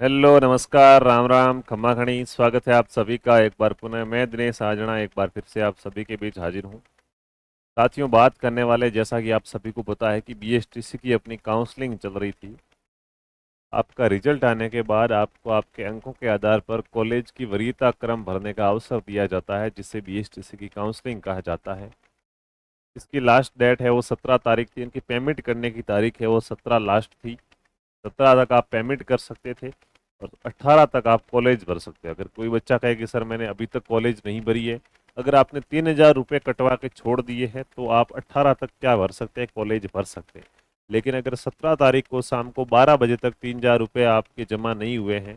Hello, नमस्कार, राम राम, खम्मा खणी। स्वागत है आप सभी का एक बार पुनः। मैं दिनेश आजना एक बार फिर से आप सभी के बीच हाजिर हूँ। साथियों, बात करने वाले, जैसा कि आप सभी को पता है कि बीएसटीसी की अपनी काउंसलिंग चल रही थी। आपका रिजल्ट आने के बाद आपको आपके अंकों के आधार पर कॉलेज की वरीयता क्रम भरने का अवसर दिया जाता है, जिसे बीएसटीसी की काउंसलिंग कहा जाता है। इसकी लास्ट डेट है वो 17 तारीख थी। इनकी पेमेंट करने की तारीख है वो 17 लास्ट थी। 17 तक आप पेमेंट कर सकते थे और 18 तक आप कॉलेज भर सकते हैं। अगर कोई बच्चा कहे कि सर मैंने अभी तक कॉलेज नहीं भरी है, अगर आपने 3,000 रुपये कटवा के छोड़ दिए हैं तो आप 18 तक क्या भर सकते हैं, कॉलेज भर सकते हैं। लेकिन अगर 17 तारीख को शाम को 12 बजे तक 3,000 रुपये आपके जमा नहीं हुए हैं,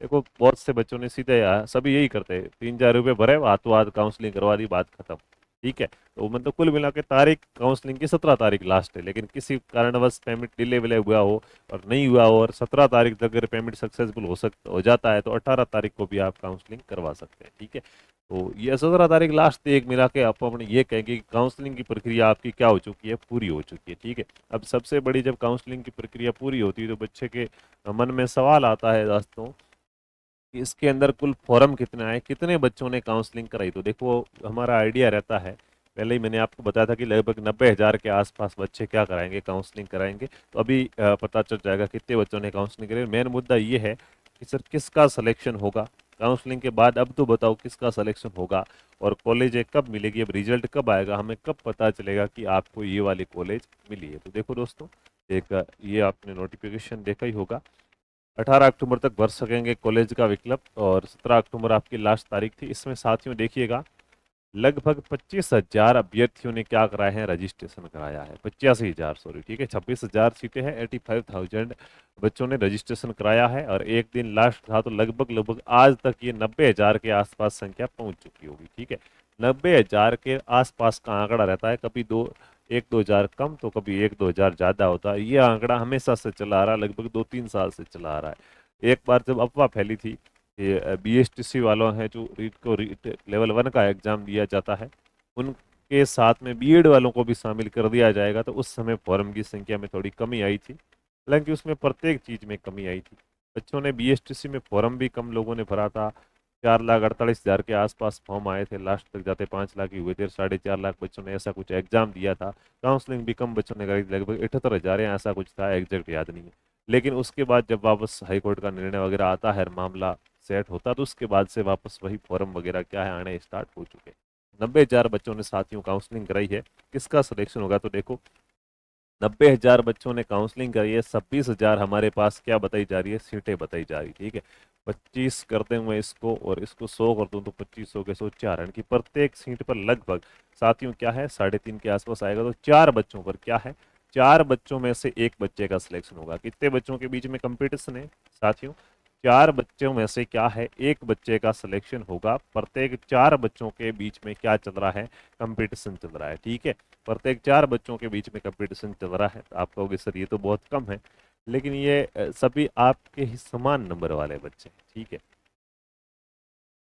देखो बहुत से बच्चों ने सीधे सभी यही करते हैं, 3,000 रुपये भरे, हाथों हाथ काउंसलिंग करवा दी, बात खत्म। ठीक है, तो मतलब कुल मिला के तारीख काउंसलिंग की 17 तारीख लास्ट है, लेकिन किसी कारणवश पेमेंट डिले विले हुआ हो और नहीं हुआ हो और 17 तारीख तक अगर पेमेंट सक्सेसफुल हो जाता है तो 18 तारीख को भी आप काउंसलिंग करवा सकते हैं। ठीक है, तो ये 17 तारीख लास्ट थी। एक मिला के आप अपने ये कहेंगे कि काउंसलिंग की प्रक्रिया आपकी क्या हो चुकी है, पूरी हो चुकी है। ठीक है, अब सबसे बड़ी जब काउंसलिंग की प्रक्रिया पूरी होती है तो बच्चे के मन में सवाल आता है दोस्तों कि इसके अंदर कुल फॉर्म कितने आए, कितने बच्चों ने काउंसलिंग कराई। तो देखो, हमारा आइडिया रहता है, पहले ही मैंने आपको बताया था कि लगभग 90,000 के आसपास बच्चे क्या कराएंगे, काउंसलिंग कराएंगे। तो अभी पता चल जाएगा कितने बच्चों ने काउंसलिंग करी। मेन मुद्दा ये है कि सर किसका सिलेक्शन होगा काउंसलिंग के बाद। अब तो बताओ किसका सिलेक्शन होगा और कॉलेज कब मिलेगी, अब रिजल्ट कब आएगा, हमें कब पता चलेगा कि आपको ये वाली कॉलेज मिली है। तो देखो दोस्तों, एक ये आपने नोटिफिकेशन देखा ही होगा। 18 अक्टूबर तक भर सकेंगे कॉलेज का विकल्प और 17 अक्टूबर आपकी लास्ट तारीख थी। इसमें साथियों देखिएगा, लगभग 25,000 अभ्यर्थियों ने क्या कराया है, रजिस्ट्रेशन कराया है। 85,000, सॉरी, ठीक है, 26,000 सीटें हैं, 85,000 बच्चों ने रजिस्ट्रेशन कराया है। और एक दिन लास्ट था तो लगभग लगभग आज तक ये 90,000 के आसपास संख्या पहुंच चुकी होगी। ठीक है, 90,000 के आसपास का आंकड़ा रहता है, कभी 1-2 हजार कम तो कभी 1-2 हजार ज्यादा होता है। ये आंकड़ा हमेशा से चला आ रहा है, लगभग 2-3 साल से चला आ रहा है। एक बार जब अफवाह फैली थी, ये बीएसटीसी वालों हैं जो रीट लेवल 1 का एग्जाम दिया जाता है, उनके साथ में बीएड वालों को भी शामिल कर दिया जाएगा, तो उस समय फॉर्म की संख्या में थोड़ी कमी आई थी। हालांकि उसमें प्रत्येक चीज में कमी आई थी। बच्चों ने बीएसटीसी में फॉर्म भी कम लोगों ने भरा था। 4,48,000 के आसपास फॉर्म आए थे, लास्ट तक जाते 5 लाख ही हुए थे। 4.5 लाख बच्चों ने ऐसा कुछ एग्जाम दिया था। काउंसलिंग भी कम बच्चों ने करी थी, लगभग 78,000 या ऐसा कुछ था, एग्जैक्ट याद नहीं है। लेकिन उसके बाद जब वापस हाईकोर्ट का निर्णय वगैरह आता है, मामला सेट होता, तो उसके बाद से वापस वही फॉर्म वगैरह क्या है आने स्टार्ट हो चुके हैं। 90,000 बच्चों ने साथियों काउंसलिंग कराई है। किसका सिलेक्शन होगा, तो देखो, 90,000 बच्चों ने काउंसलिंग करी है, 26,000 हमारे पास क्या बताई जा रही है, सीटें बताई जा रही। ठीक है, 25 करते हुए इसको और इसको 100 कर दूं तो 25 हो गए, 104, यानी कि प्रत्येक सीट पर लगभग साथियों क्या है, 3.5 के आसपास आएगा। तो 4 बच्चों पर क्या है, 4 बच्चों में से एक बच्चे का सिलेक्शन होगा। कितने बच्चों के बीच में कंपटीशन है साथियों, 4 बच्चों में से क्या है, एक बच्चे का सिलेक्शन होगा। प्रत्येक 4 बच्चों के बीच में क्या चल रहा है, कंपटीशन चल रहा है। ठीक है, प्रत्येक 4 बच्चों के बीच में कंपटीशन चल रहा है। तो आप कहोगे सर ये तो बहुत कम है, लेकिन ये सभी आपके ही समान नंबर वाले बच्चे हैं। ठीक है,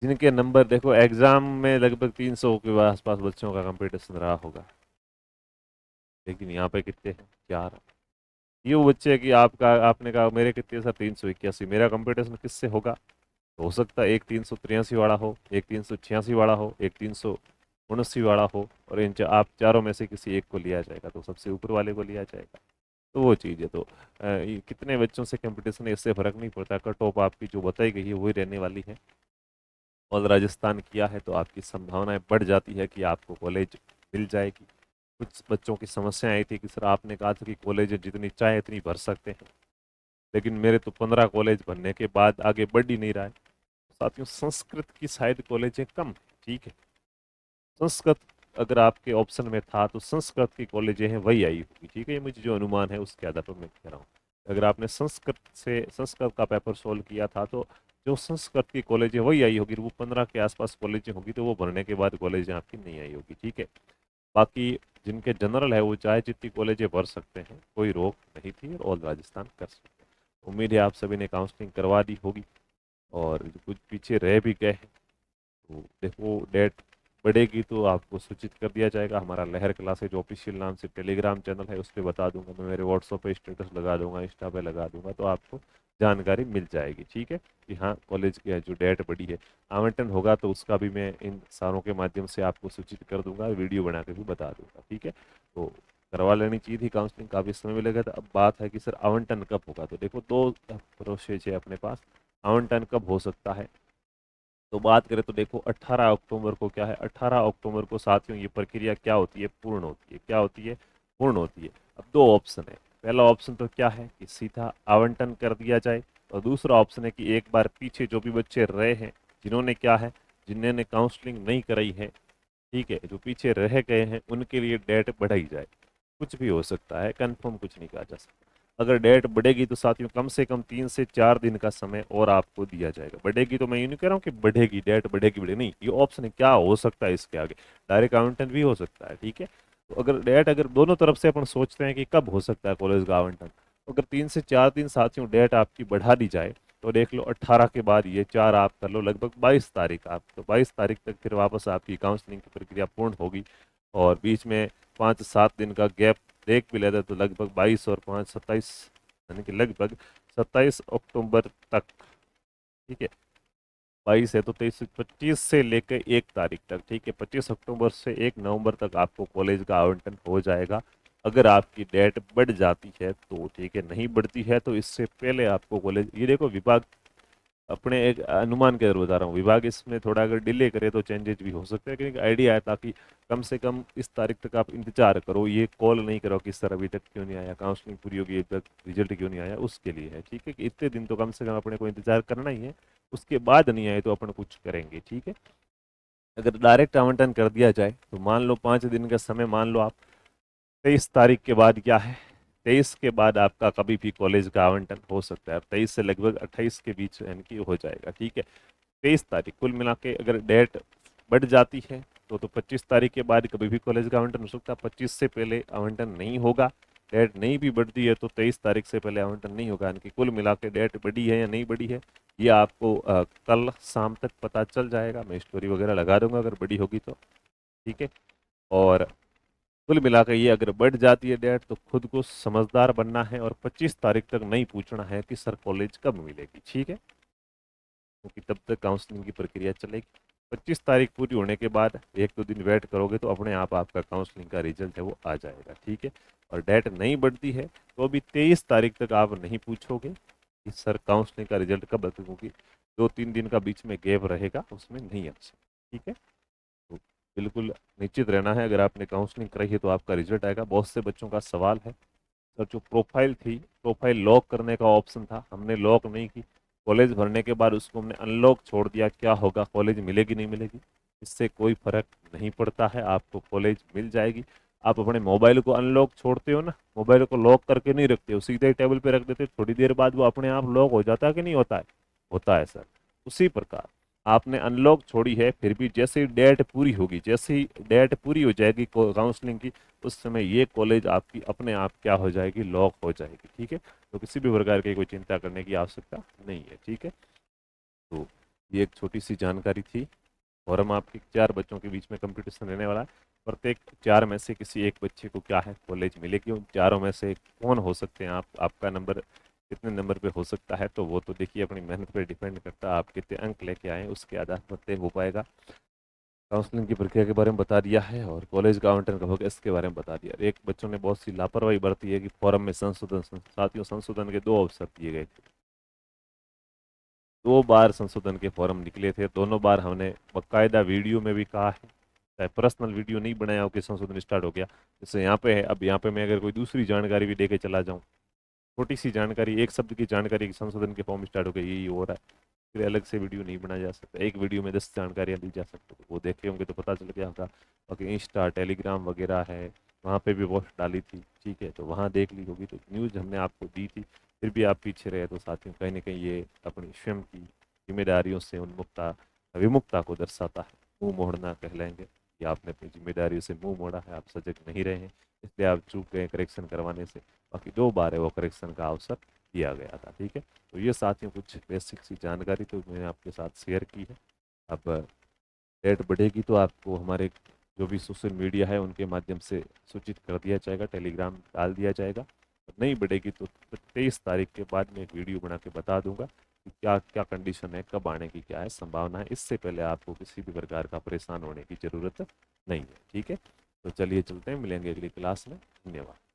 जिनके नंबर देखो एग्जाम में लगभग 300 के आसपास बच्चों का कंपटीशन रहा होगा, लेकिन यहाँ पे कितने हैं, 4। ये वो बच्चे हैं कि आपका, आपने कहा मेरे कितने सर, 381, मेरा कंपटीशन किससे होगा। तो हो सकता है एक 383 वाला हो, एक 386 वाला हो, एक 379 वाला हो, और इन आप चारों में से किसी एक को लिया जाएगा, तो सबसे ऊपर वाले को लिया जाएगा। तो वो चीज़ है। तो ये कितने बच्चों से कंपटीशन है इससे फर्क नहीं पड़ता, कट ऑफ आपकी जो बताई गई है वही रहने वाली है। और राजस्थान किया है तो आपकी संभावनाएं बढ़ जाती है कि आपको कॉलेज मिल जाएगी। कुछ बच्चों की समस्या आई थी कि सर आपने कहा था कि कॉलेज जितनी चाहे इतनी भर सकते हैं, लेकिन मेरे तो 15 कॉलेज भरने के बाद आगे बढ़ ही नहीं रहा है। साथियों, संस्कृत की शायद कॉलेजें कम है। ठीक है, संस्कृत अगर आपके ऑप्शन में था तो संस्कृत की कॉलेजें हैं वही आई होगी। ठीक है, ये मुझे जो अनुमान है उसके आधार पर मैं कह रहा हूँ। अगर आपने संस्कृत का पेपर सोल्व किया था तो जो संस्कृत की कॉलेजें वही आई होगी, वो 15 के आसपास कॉलेजें होगी, तो वो भरने के बाद कॉलेजें आपकी नहीं आई होगी। ठीक है, बाकी जिनके जनरल है वो चाहे जितनी कॉलेजें भर सकते हैं, कोई रोक नहीं थी, और ऑल राजस्थान कर सकते हैं। उम्मीद है आप सभी ने काउंसलिंग करवा दी होगी और कुछ पीछे रह भी गए हैं तो देखो, डेट बढ़ेगी तो आपको सूचित कर दिया जाएगा। हमारा लहर क्लासेज ऑफिशियल नाम से टेलीग्राम चैनल है, उस पर बता दूंगा मैं, मेरे व्हाट्सएप पे स्टेटस लगा दूंगा, इंस्टा पे लगा दूंगा, तो आपको जानकारी मिल जाएगी। ठीक है, कि हाँ कॉलेज की जो डेट बढ़ी है, आवंटन होगा तो उसका भी मैं इन सारों के माध्यम से आपको सूचित कर दूंगा, वीडियो बना के भी बता दूंगा। ठीक है, तो करवा लेनी चाहिए थी काउंसलिंग, काफ़ी समय भी लगा था। अब बात है कि सर आवंटन कब होगा, तो देखो दो प्रोसेस है अपने पास, आवंटन कब हो सकता है। तो बात करें तो देखो 18 अक्टूबर को क्या है, 18 अक्टूबर को साथियों ये प्रक्रिया क्या होती है, पूर्ण होती है। क्या होती है, पूर्ण होती है। अब दो ऑप्शन है, पहला ऑप्शन तो क्या है कि सीधा आवंटन कर दिया जाए, और दूसरा ऑप्शन है कि एक बार पीछे जो भी बच्चे रहे हैं, जिन्होंने क्या है, जिन्होंने काउंसलिंग नहीं कराई है, ठीक है, जो पीछे रह गए हैं, उनके लिए डेट बढ़ाई जाए। कुछ भी हो सकता है, कंफर्म कुछ नहीं कहा जा सकता। अगर डेट बढ़ेगी तो साथियों कम से कम 3 से 4 दिन का समय और आपको दिया जाएगा। बढ़ेगी तो मैं ये नहीं कह रहा हूँ कि बढ़ेगी, डेट बढ़ेगी बढ़ेगी नहीं, ये ऑप्शन है, क्या हो सकता है इसके आगे, डायरेक्ट आवंटन भी हो सकता है। ठीक है, तो अगर डेट, अगर दोनों तरफ से अपन सोचते हैं कि कब हो सकता है कॉलेज का आवंटन, तो अगर 3 से 4 दिन साथियों डेट आपकी बढ़ा दी जाए, तो देख लो 18 के बाद ये 4 आप कर लो, लगभग 22 तारीख आप, तो 22 तारीख तक फिर वापस आपकी काउंसलिंग की प्रक्रिया पूर्ण होगी। और बीच में 5-7 दिन का गैप देख भी लेते तो लगभग 22 और 5 27, यानी कि लगभग 27 अक्टूबर तक। ठीक है, 22 है तो 25 से लेकर 1 तारीख तक, ठीक है, 25 अक्टूबर से 1 नवंबर तक आपको कॉलेज का आवंटन हो जाएगा। अगर आपकी डेट बढ़ जाती है तो ठीक है, नहीं बढ़ती है तो इससे पहले आपको कॉलेज, ये देखो विभाग अपने एक अनुमान के बता रहा हूँ, विभाग इसमें थोड़ा अगर डिले करे तो चेंजेस भी हो सकते हैं, क्योंकि आइडिया है, ताकि कम से कम इस तारीख तक आप इंतजार करो, ये कॉल नहीं करो कि सर अभी तक क्यों नहीं आया, काउंसलिंग पूरी होगी अभी तक रिजल्ट क्यों नहीं आया, उसके लिए है। ठीक है, कि इतने दिन तो कम से कम अपने को इंतजार करना ही है, उसके बाद नहीं आए तो अपन कुछ करेंगे। ठीक है, अगर डायरेक्ट आवंटन कर दिया जाए तो मान लो 5 दिन का समय, मान लो आप 23 तारीख के बाद क्या है, 23 के बाद आपका कभी भी कॉलेज का आवंटन हो सकता है। 23 से लगभग 28 के बीच यानी कि हो जाएगा। ठीक है, 23 तारीख कुल मिला के अगर डेट बढ़ जाती है तो 25 तारीख के बाद कभी भी कॉलेज का आवंटन हो सकता है, 25 से पहले आवंटन नहीं होगा। डेट नहीं भी बढ़ती है तो 23 तारीख से पहले आवंटन नहीं होगा, यानी कि कुल मिला के डेट बढ़ी है या नहीं बढ़ी है, ये आपको कल शाम तक पता चल जाएगा। मैं स्टोरी वगैरह लगा दूंगा अगर बड़ी होगी तो। ठीक है, और कुल मिलाकर ये अगर बढ़ जाती है डेट तो खुद को समझदार बनना है, और 25 तारीख तक नहीं पूछना है कि सर कॉलेज कब मिलेगी। ठीक है, क्योंकि तब तक काउंसलिंग की प्रक्रिया चलेगी। 25 तारीख पूरी होने के बाद 1-2 दिन वेट करोगे तो अपने आप आपका काउंसलिंग का रिजल्ट है वो आ जाएगा। ठीक है, और डेट नहीं बढ़ती है तो अभी 23 तारीख तक आप नहीं पूछोगे कि सर काउंसलिंग का रिजल्ट कब आता है, क्योंकि 2-3 दिन का बीच में गैप रहेगा, उसमें नहीं आ सकता। ठीक है, तो बिल्कुल निश्चित रहना है, अगर आपने काउंसलिंग कराई है तो आपका रिजल्ट आएगा। बहुत से बच्चों का सवाल है सर, जो प्रोफाइल थी, प्रोफाइल लॉक करने का ऑप्शन था, हमने लॉक नहीं की, कॉलेज भरने के बाद उसको हमने अनलॉक छोड़ दिया, क्या होगा, कॉलेज मिलेगी नहीं मिलेगी? इससे कोई फर्क नहीं पड़ता है, आपको कॉलेज मिल जाएगी। आप अपने मोबाइल को अनलॉक छोड़ते हो ना, मोबाइल को लॉक करके नहीं रखते हो, सीधे टेबल पे रख देते हो, थोड़ी देर बाद वो अपने आप लॉक हो जाता है कि नहीं होता है? होता है सर। उसी प्रकार आपने अनलॉक छोड़ी है, फिर भी जैसे ही डेट पूरी होगी, जैसे ही डेट पूरी हो जाएगी काउंसलिंग की, उस समय ये कॉलेज आपकी अपने आप क्या हो जाएगी, लॉक हो जाएगी। ठीक है, तो किसी भी प्रकार की कोई चिंता करने की आवश्यकता नहीं है। ठीक है, तो ये एक छोटी सी जानकारी थी। फॉरम आपके 4 बच्चों के बीच में कंपटीशन रहने वाला है, प्रत्येक 4 में से किसी एक बच्चे को क्या है, कॉलेज मिलेगी। उन चारों में से कौन हो सकते हैं आप, आपका नंबर कितने नंबर पे हो सकता है, तो वो तो देखिए अपनी मेहनत पे डिपेंड करता है, आप कितने अंक लेके आए उसके आधार पर तय हो पाएगा। काउंसलिंग की प्रक्रिया के बारे में बता दिया है, और कॉलेज का आवंटन कब होगा इसके बारे में बता दिया। एक बच्चों ने बहुत सी लापरवाही बरती है कि फॉरम में संशोधन, साथियों संशोधन के 2 अवसर दिए गए थे, 2 बार संशोधन के फॉर्म निकले थे, दोनों बार हमने बाकायदा वीडियो में भी कहा है, चाहे पर्सनल वीडियो नहीं बनाया हो कि संशोधन स्टार्ट हो गया। जैसे यहाँ पे है, अब यहाँ पे मैं अगर कोई दूसरी जानकारी भी दे के चला जाऊँ, छोटी सी जानकारी, एक शब्द की जानकारी कि संशोधन के फॉर्म स्टार्ट हो गए, यही हो रहा है, फिर अलग से वीडियो नहीं बनाया जा सकता, एक वीडियो में 10 जानकारियाँ दी जा सकती, तो वो देखे होंगे तो पता चल गया होगा। बाकी इंस्टा टेलीग्राम वगैरह है, वहाँ पे भी पोस्ट डाली थी, ठीक है, तो वहाँ देख ली होगी, तो न्यूज़ हमने आपको दी थी, फिर भी आप पीछे रहे, तो साथियों कहीं ना कहीं ये अपनी स्वयं की जिम्मेदारियों से उन्मुक्ता, विमुक्ता को दर्शाता है। मुंह मोड़ना कह लेंगे कि आपने अपनी जिम्मेदारियों से मुंह मोड़ा है, आप सजग नहीं रहे हैं, इसलिए आप चूक गए करेक्शन करवाने से। बाकी 2 बार है वो करेक्शन का अवसर दिया गया था। ठीक है, तो ये साथियों कुछ बेसिक सी जानकारी तो मैंने आपके साथ शेयर की है। अब डेट बढ़ेगी तो आपको हमारे जो भी सोशल मीडिया है उनके माध्यम से सूचित कर दिया जाएगा, टेलीग्राम डाल दिया जाएगा, नहीं बढ़ेगी तो 23 तारीख के बाद मैं एक वीडियो बना के बता दूंगा कि क्या क्या कंडीशन है, कब आने की क्या है संभावना है। इससे पहले आपको किसी भी प्रकार का परेशान होने की ज़रूरत नहीं है। ठीक है, तो चलिए चलते हैं, मिलेंगे अगली क्लास में। धन्यवाद।